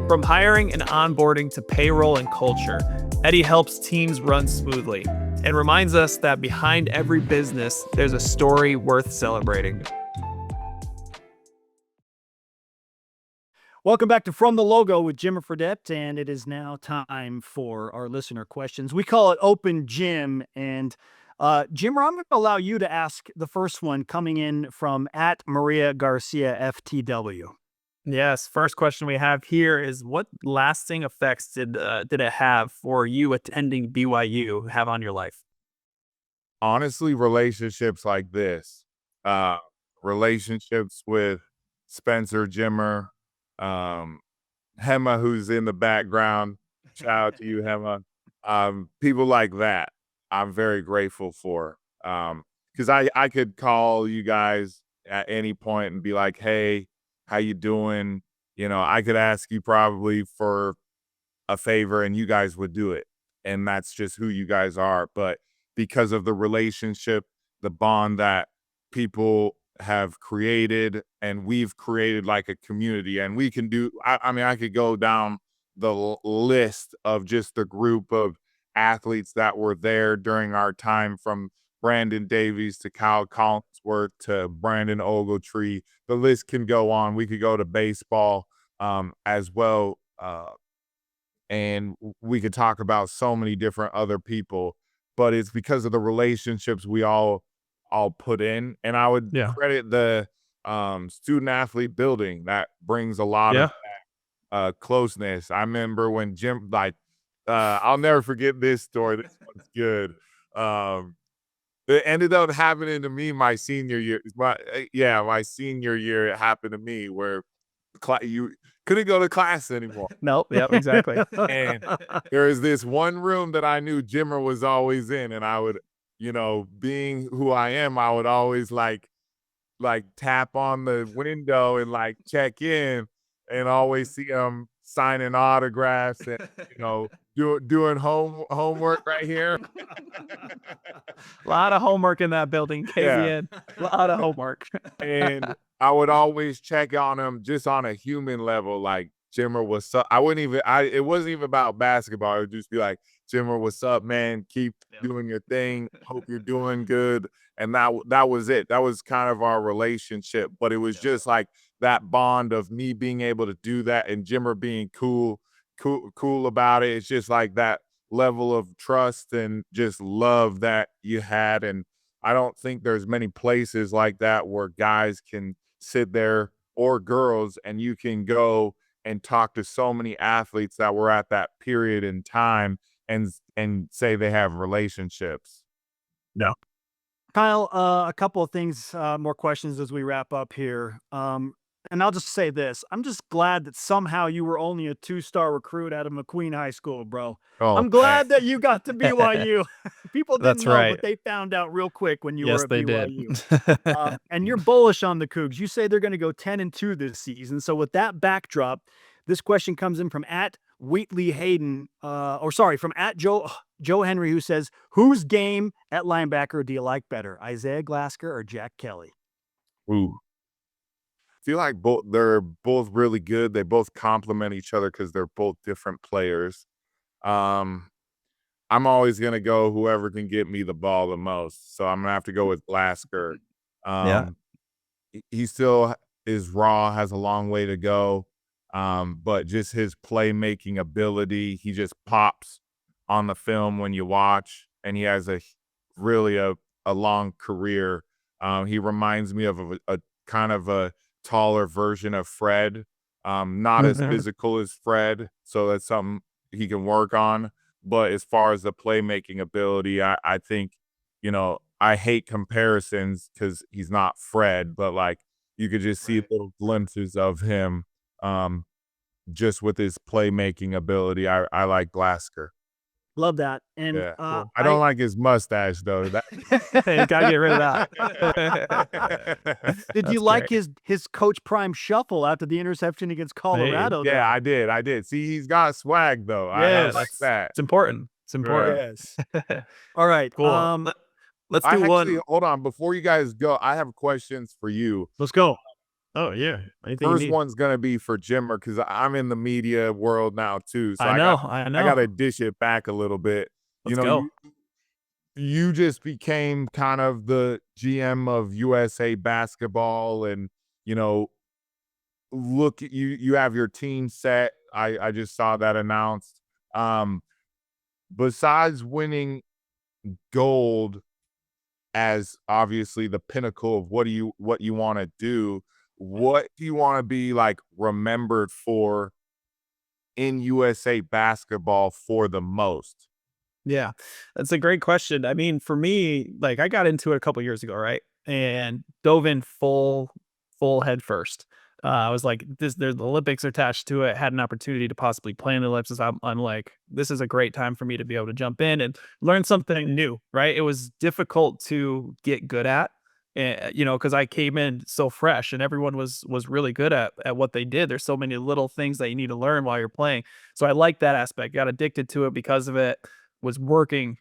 From hiring and onboarding to payroll and culture, Eddie helps teams run smoothly. and reminds us that behind every business, there's a story worth celebrating. Welcome back to From the Logo with Jimmer Fredette, and it is now time for our listener questions. We call it Open Gym, and Jimmer, I'm going to allow you to ask the first one coming in from @MariaGarcia FTW. Yes, first question we have here is, what lasting effects did it have for you attending BYU have on your life? Honestly, relationships like this, relationships with Spencer Jimmer, Hema, who's in the background. Shout out to you, Hema. People like that, I'm very grateful for. Because I could call you guys at any point and be like, "Hey, how you doing?" You know, I could ask you probably for a favor and you guys would do it. And that's just who you guys are. But because of the relationship, the bond that people have created and we've created like a community, and we can do, I mean, I could go down the list of just the group of athletes that were there during our time, from Brandon Davies to Kyle Collinsworth to Brandon Ogletree. The list can go on. We could go to baseball as well. And we could talk about so many different other people, but it's because of the relationships we all put in. And I would credit the student athlete building that brings a lot of closeness. I remember when Jim, like, I'll never forget this story. This one's good. It ended up happening to me my senior year. My senior year, it happened to me where you couldn't go to class anymore. Nope. Yep. Exactly. And there is this one room that I knew Jimmer was always in, and I would, you know, being who I am, I would always like tap on the window and like check in, and always see him signing autographs and, you know, doing homework right here. A lot of homework in that building, KBN. A lot of homework. And I would always check on him just on a human level. Like, Jimmer, what's up? It wasn't even about basketball. It would just be like, Jimmer, what's up, man? Keep doing your thing. Hope you're doing good. And that was it. That was kind of our relationship. But it was just like that bond of me being able to do that and Jimmer being cool about it. It's just like that level of trust and just love that you had. And I don't think there's many places like that where guys can sit there, or girls, and you can go and talk to so many athletes that were at that period in time and say they have relationships. No. Kyle, a couple of things, more questions as we wrap up here. And I'll just say this. I'm just glad that somehow you were only a 2-star recruit out of McQueen High School, bro. Oh, I'm glad that you got to BYU. People didn't That's know, right. but they found out real quick when you Yes, were at they BYU. did. And you're bullish on the Cougs. You say they're going to go 10-2 this season. So with that backdrop, this question comes in from @Wheatley Hayden, from @Joe Henry, who says, whose game at linebacker do you like better, Isaiah Glasker or Jack Kelly? Ooh. I feel like they're both really good. They both complement each other because they're both different players. I'm always gonna go whoever can get me the ball the most. So I'm gonna have to go with Glasker. He still is raw, has a long way to go. But just his playmaking ability, he just pops on the film when you watch, and he has really a long career. He reminds me of a kind of a taller version of Fred, not as physical as Fred, so that's something he can work on. But as far as the playmaking ability, I think, you know, I hate comparisons because he's not Fred, but like you could just see little glimpses of him just with his playmaking ability. I like Glasker. Love that. And Yeah. I don't like his mustache though. You gotta get rid of that. did you like his Coach Prime shuffle after the interception against Colorado? Yeah, I did. See, he's got swag though. Yeah, I like that. It's important. It's important. Yes. All right. Cool. Let's do one. Hold on. Before you guys go, I have questions for you. Let's go. Oh yeah. First one's gonna be for Jimmer because I'm in the media world now too. So I know. I gotta dish it back a little bit. Let's go. you just became kind of the GM of USA basketball, and you know, look, you have your team set. I just saw that announced. Um, Besides winning gold as obviously the pinnacle of what you want to do, what do you want to be like remembered for in USA basketball for the most? Yeah, that's a great question. I mean, for me, like I got into it a couple years ago, right? And dove in full head first. I was like, this, there's the Olympics attached to it. Had an opportunity to possibly play in the Olympics. I'm like, this is a great time for me to be able to jump in and learn something new, right? It was difficult to get good at, you know, because I came in so fresh and everyone was really good at what they did. There's so many little things that you need to learn while you're playing. So I like that aspect. Got addicted to it because of it. Was working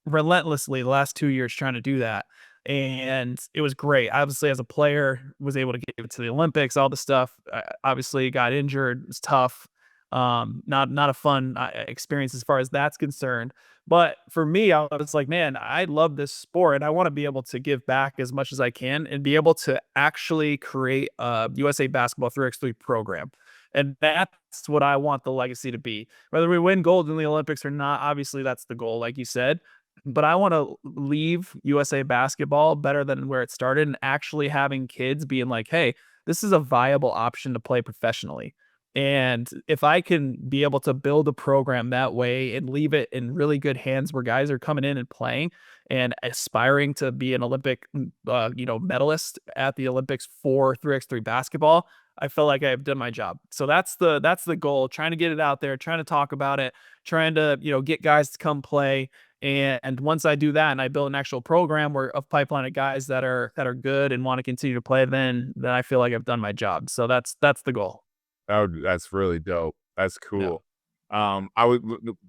relentlessly the last 2 years trying to do that, and it was great. Obviously, as a player, was able to get it to the Olympics, all the stuff. Obviously, got injured. It was tough. Not a fun experience as far as that's concerned. But for me, I was like, man, I love this sport, and I want to be able to give back as much as I can, and be able to actually create a USA Basketball 3x3 program. And that's what I want the legacy to be. Whether we win gold in the Olympics or not, obviously that's the goal, like you said. But I want to leave USA basketball better than where it started, and actually having kids being like, hey, this is a viable option to play professionally. And if I can be able to build a program that way and leave it in really good hands where guys are coming in and playing and aspiring to be an Olympic, medalist at the Olympics for 3x3 basketball, I feel like I've done my job. So that's the goal, trying to get it out there, trying to talk about it, trying to, get guys to come play. And once I do that and I build an actual program where of pipeline of guys that are good and want to continue to play, then I feel like I've done my job. So that's the goal. Oh, that's really dope. That's Yeah. cool. I would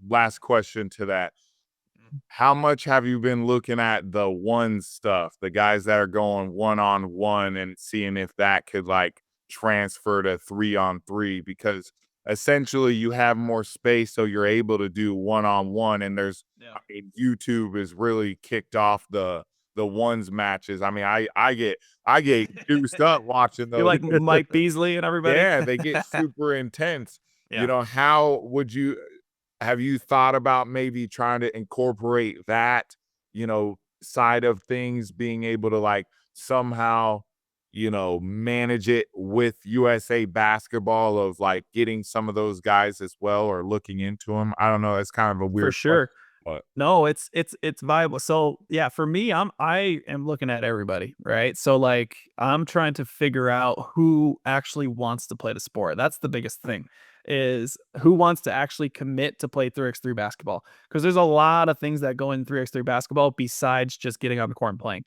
last question to that. How much have you been looking at the one stuff, the guys that are going one on one and seeing if that could like transfer to 3-on-3? Because essentially you have more space, so you're able to do one on one. And Yeah. YouTube is really kicked off the ones matches. I mean, I get juiced up watching You those. like Mike Beasley and everybody? Yeah, they get super intense. Yeah. How would you have you thought about maybe trying to incorporate that, side of things, being able to like somehow, manage it with USA basketball of like getting some of those guys as well or looking into them? I don't know. It's kind of a For weird question, sure. but No, it's viable. So yeah, for me, I am looking at everybody, right? So like I'm trying to figure out who actually wants to play the sport. That's the biggest thing, is who wants to actually commit to play 3x3 basketball. Because there's a lot of things that go in 3x3 basketball besides just getting on the court and playing.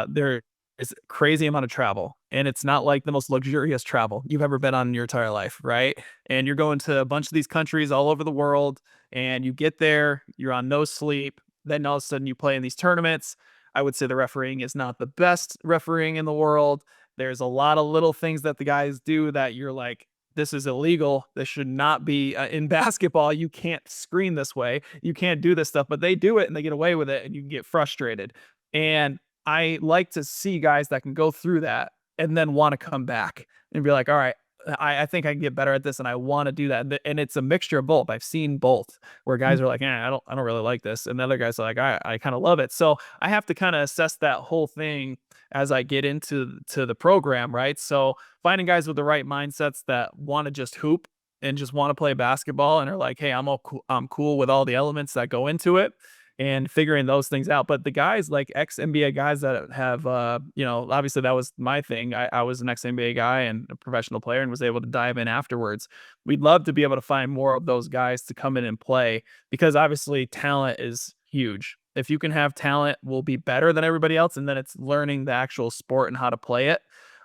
There is a crazy amount of travel. And it's not like the most luxurious travel you've ever been on in your entire life, right? And you're going to a bunch of these countries all over the world, and you get there, you're on no sleep. Then all of a sudden you play in these tournaments. I would say the refereeing is not the best refereeing in the world. There's a lot of little things that the guys do that you're like, this is illegal. This should not be in basketball. You can't screen this way. You can't do this stuff, but they do it and they get away with it, and you can get frustrated. And I like to see guys that can go through that and then want to come back and be like, all right, I think I can get better at this, and I want to do that. And it's a mixture of both. I've seen both, where guys are like, I don't really like this. And the other guys are like, I kind of love it. So I have to kind of assess that whole thing as I get into the program, right? So finding guys with the right mindsets that want to just hoop and just want to play basketball and are like, hey, I'm cool with all the elements that go into it, and figuring those things out. But the guys like ex NBA guys that have, obviously that was my thing. I was an ex NBA guy and a professional player and was able to dive in afterwards. We'd love to be able to find more of those guys to come in and play, because obviously talent is huge. If you can have talent, we'll be better than everybody else. And then it's learning the actual sport and how to play it.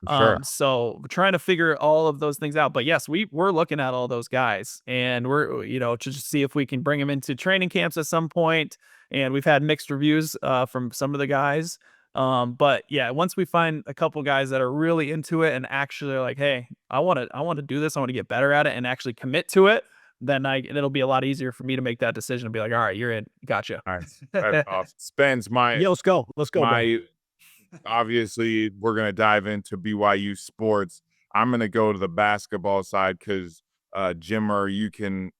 sure. So we're trying to figure all of those things out. But yes, we're looking at all those guys, and we're, to just see if we can bring them into training camps at some point. And we've had mixed reviews from some of the guys. But yeah, once we find a couple guys that are really into it and actually are like, hey, I want to do this, I want to get better at it and actually commit to it, then it'll be a lot easier for me to make that decision and be like, all right, you're in. Gotcha. All right. That's awesome. Spence, Yeah, let's go. Let's go, bro. Obviously, we're going to dive into BYU sports. I'm going to go to the basketball side because, Jimmer, you can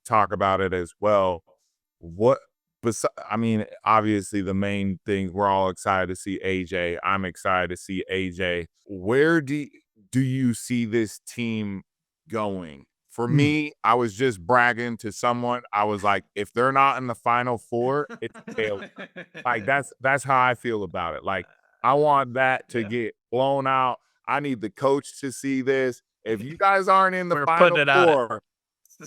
talk about it as well. Obviously, the main thing, we're all excited to see AJ. I'm excited to see AJ. Where do you see this team going? For me, I was just bragging to someone. I was like, if they're not in the Final Four, it's a failure. Like, that's how I feel about it. Like, I want that to get blown out. I need the coach to see this. If you guys aren't in the Final Four,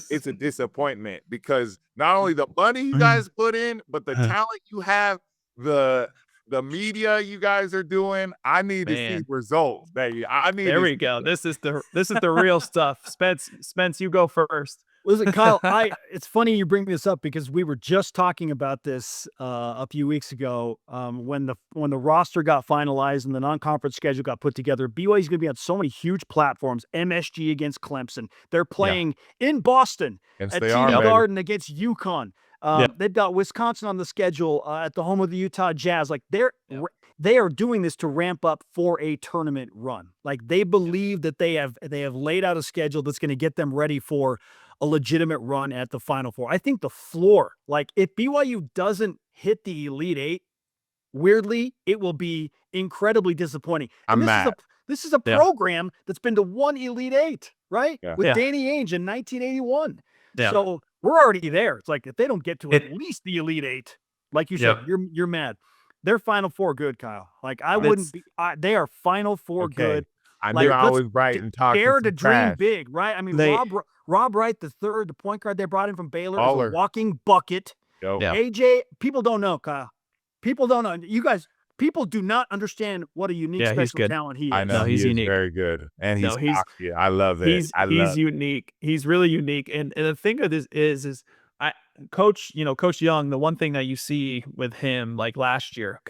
it's a disappointment because not only the money you guys put in, but the talent you have, the media you guys are doing. I need to see results, baby. There we go. This is the real stuff. Spence, you go first. Listen, Kyle, it's funny you bring this up because we were just talking about this a few weeks ago when the roster got finalized and the non-conference schedule got put together. BYU is going to be on so many huge platforms. MSG against Clemson. They're playing in Boston at TD Garden against UConn. They've got Wisconsin on the schedule at the home of the Utah Jazz. Like they are doing this to ramp up for a tournament run. Like they believe that they have laid out a schedule that's going to get them ready for a legitimate run at the Final Four. I think the floor, like if BYU doesn't hit the Elite Eight, weirdly, it will be incredibly disappointing. I'm mad. This is a program that's been to one Elite Eight, right? With Danny Ainge in 1981. Yeah. So we're already there. It's like if they don't get to at least the Elite Eight, like you said, you're mad. They're Final Four good, Kyle. Like I wouldn't be. They are Final Four good. I knew I was right and talking. Dare to dream big, right? I mean, Rob Wright the third, the point guard they brought in from Baylor, is a walking bucket. AJ, people don't know, Kyle. People don't know. You guys, people do not understand what a unique special talent he is. I know he's unique. Very good, and he's cocky. I love it. He's unique. He's really unique. And the thing of this is Coach Young, the one thing that you see with him, like last year,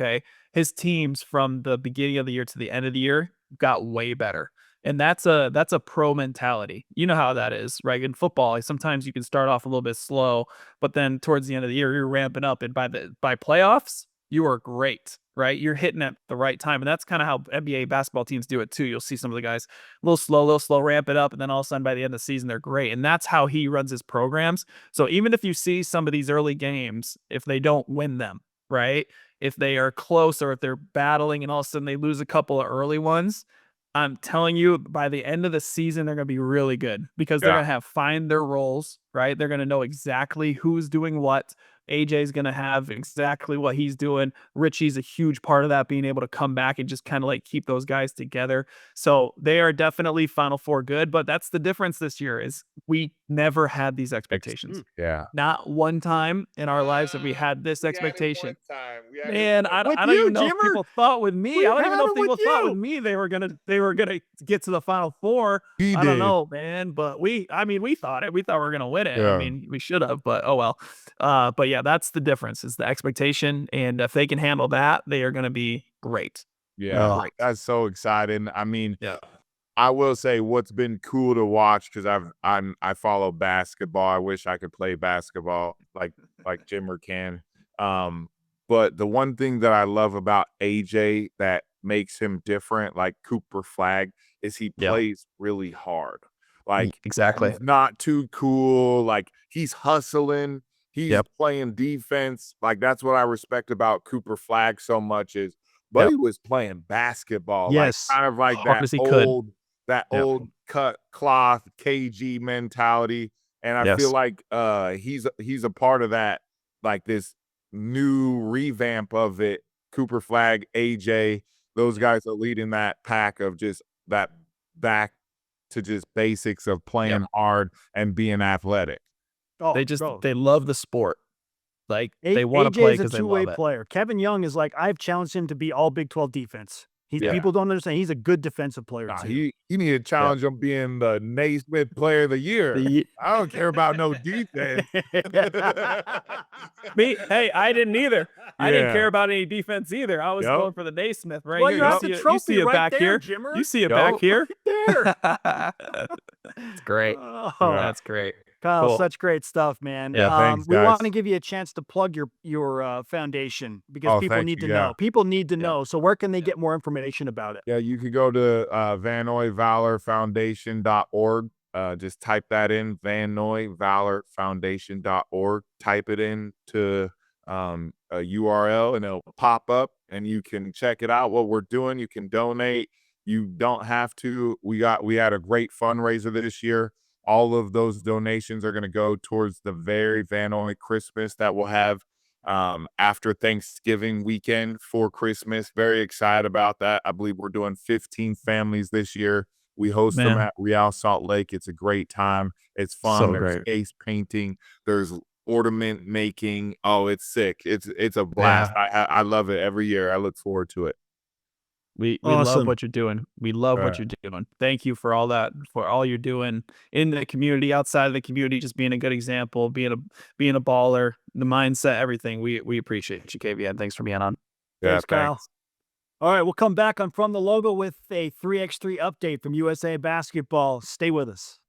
his teams from the beginning of the year to the end of the year got way better. And that's a pro mentality. You know how that is, right? In football, sometimes you can start off a little bit slow, but then towards the end of the year, you're ramping up. And by playoffs, you are great, right? You're hitting at the right time. And that's kind of how NBA basketball teams do it too. You'll see some of the guys a little slow, ramp it up. And then all of a sudden by the end of the season, they're great. And that's how he runs his programs. So even if you see some of these early games, if they don't win them, right? If they are close or if they're battling and all of a sudden they lose a couple of early ones, I'm telling you, by the end of the season, they're going to be really good because they're going to find their roles, right? They're going to know exactly who's doing what. AJ's going to have exactly what he's doing. Richie's a huge part of that, being able to come back and just kind of like keep those guys together. So they are definitely Final Four good, but that's the difference this year is we never had these expectations. Not one time in our lives have we had this expectation. Man, I don't even know if people thought with me. I don't even know if people thought with me they were gonna get to the Final Four. I don't know, man. But we thought it. We thought we were gonna win it. I mean, we should have, but oh well. But yeah, that's the difference, is the expectation. And if they can handle that, they are gonna be great. Yeah, that's so exciting. I mean, I will say what's been cool to watch, because I follow basketball. I wish I could play basketball like Jimmer can. But the one thing that I love about AJ that makes him different, like Cooper Flagg, is he plays really hard. Like exactly, he's not too cool. Like he's hustling. He's playing defense. Like that's what I respect about Cooper Flagg so much is, but he was playing basketball. Yes, like, kind of like that old cut cloth KG mentality. And I feel like he's a part of that, like this new revamp of it. Cooper Flagg, AJ, those guys are leading that pack of just that back to just basics of playing hard and being athletic. Oh, they love the sport. Like they want to play because they love it. AJ is a two-way player. Kevin Young is like, I've challenged him to be all Big 12 defense. People don't understand. He's a good defense player too. He need to challenge him being the Naismith Player of the Year. I don't care about no defense. Hey, I didn't either. I didn't care about any defense either. I was going for the Naismith right here. You have the trophy you see it right back there, here. Jimmer. You see it back here. There. It's great. Oh. That's great. Kyle, Cool. such great stuff, man. Yeah, thanks, We want guys. to give you a chance to plug your foundation because Oh, people thank need you, to yeah. know. People need to know. So where can they get more information about it? Yeah, you could go to VanoyValorFoundation.org. Just type that in, VanoyValorFoundation.org. Type it in to a URL and it'll pop up and you can check it out, what we're doing. You can donate. You don't have to. We had a great fundraiser this year. All of those donations are going to go towards the very Vanoy Christmas that we'll have after Thanksgiving weekend for Christmas. Very excited about that. I believe we're doing 15 families this year. We host them Man. at Real Salt Lake. It's a great time. It's fun. So There's great. face painting. There's ornament making. Oh, it's sick. It's a blast. I love it every year. I look forward to it. We love Awesome. what you're doing. We love what you're doing. Thank you for all that, for all you're doing in the community, outside of the community, just being a good example, being a baller, the mindset, everything. We appreciate you, KVN. Thanks for being on. Yeah, Thanks, Kyle. All right, we'll come back on From the Logo with a 3x3 update from USA Basketball. Stay with us.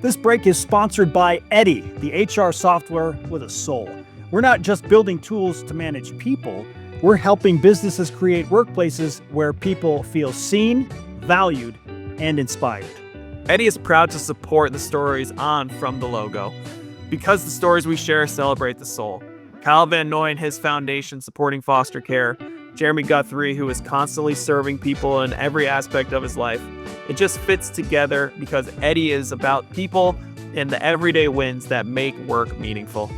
This break is sponsored by Eddie, the HR software with a soul. We're not just building tools to manage people, we're helping businesses create workplaces where people feel seen, valued, and inspired. Eddie is proud to support the stories on From the Logo because the stories we share celebrate the soul. Kyle Van Noy and his foundation supporting foster care, Jeremy Guthrie, who is constantly serving people in every aspect of his life. It just fits together because Eddie is about people and the everyday wins that make work meaningful.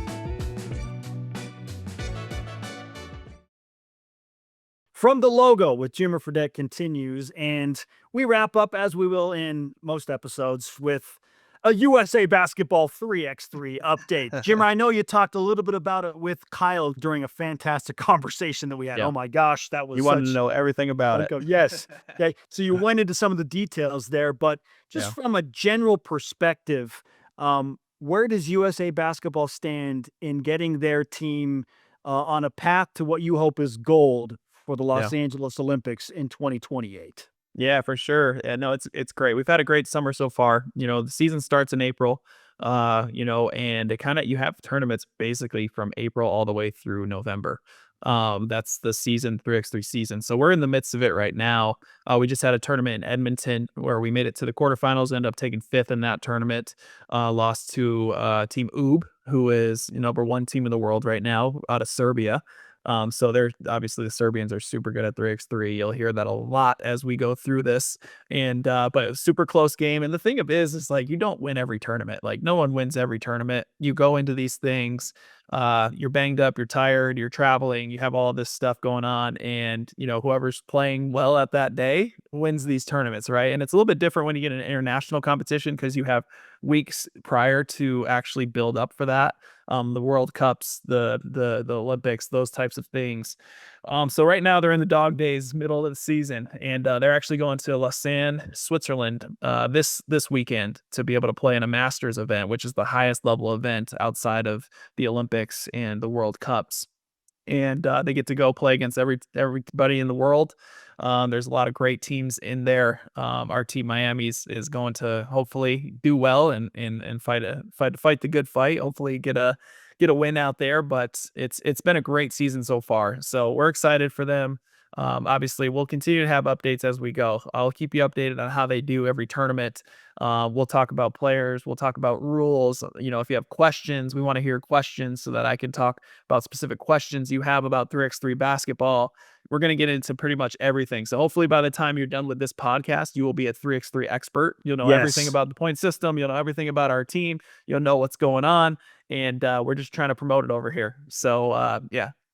From the Logo with Jimmer Fredette continues, and we wrap up, as we will in most episodes, with a USA Basketball 3x3 update. Jimmer, I know you talked a little bit about it with Kyle during a fantastic conversation that we had. Yeah. Oh my gosh, that was You wanted to know everything about it. Yes. Okay. So you went into some of the details there, but just from a general perspective, where does USA Basketball stand in getting their team on a path to what you hope is gold for the Los Angeles Olympics in 2028? Yeah, for sure. Yeah, no, it's great. We've had a great summer so far. You know, the season starts in April, and you have tournaments basically from April all the way through November. That's the season 3x3 season. So we're in the midst of it right now. We just had a tournament in Edmonton where we made it to the quarterfinals, ended up taking 5th in that tournament. Lost to Team Oob, who is number 1 team in the world right now out of Serbia. So they're obviously, the Serbians are super good at 3x3. You'll hear that a lot as we go through this. And but it was a super close game. And the thing of is like, you don't win every tournament. Like, no one wins every tournament. You go into these things, you're banged up, you're tired, you're traveling, you have all this stuff going on, and whoever's playing well at that day wins these tournaments, right? And it's a little bit different when you get an international competition because you have weeks prior to actually build up for that. The World Cups, the Olympics, those types of things. So right now they're in the dog days, middle of the season, and they're actually going to Lausanne, Switzerland, this weekend to be able to play in a Masters event, which is the highest level event outside of the Olympics and the World Cups. And they get to go play against everybody in the world. There's a lot of great teams in there. Our team Miami is going to hopefully do well and fight the good fight. Hopefully get a win out there. But it's been a great season so far. So we're excited for them. Obviously, we'll continue to have updates as we go. I'll keep you updated on how they do every tournament. We'll talk about players. We'll talk about rules. If you have questions, we want to hear questions so that I can talk about specific questions you have about 3x3 basketball. We're going to get into pretty much everything. So hopefully by the time you're done with this podcast, you will be a 3x3 expert. You'll know everything about the point system. You'll know everything about our team. You'll know what's going on. And we're just trying to promote it over here. So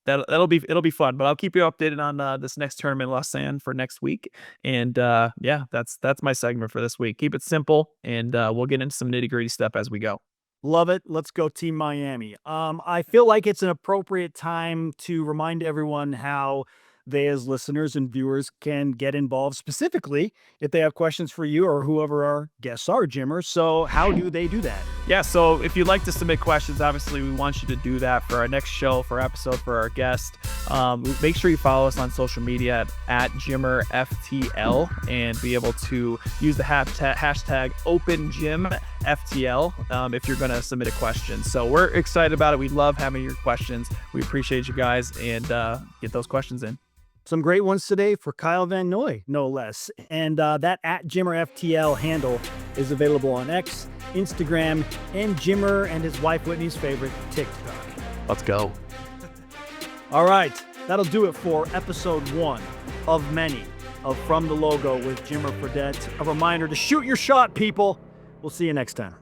it'll be fun, but I'll keep you updated on this next tournament in Lausanne for next week. And that's my segment for this week. Keep it simple, and we'll get into some nitty-gritty stuff as we go. Love it. Let's go Team Miami. I feel like it's an appropriate time to remind everyone how they, as listeners and viewers, can get involved, specifically if they have questions for you or whoever our guests are, Jimmer. So how do they do that? Yeah, so if you'd like to submit questions, obviously we want you to do that for our next show, for our episode, for our guest. Make sure you follow us on social media at JimmerFTL and be able to use the hashtag OpenGymFTL if you're going to submit a question. So we're excited about it. We love having your questions. We appreciate you guys, and get those questions in. Some great ones today for Kyle Van Noy, no less. And that at JimmerFTL handle is available on X, Instagram, and Jimmer and his wife Whitney's favorite, TikTok. Let's go. All right, that'll do it for episode 1 of many of From the Logo with Jimmer Fredette. A reminder to shoot your shot, people. We'll see you next time.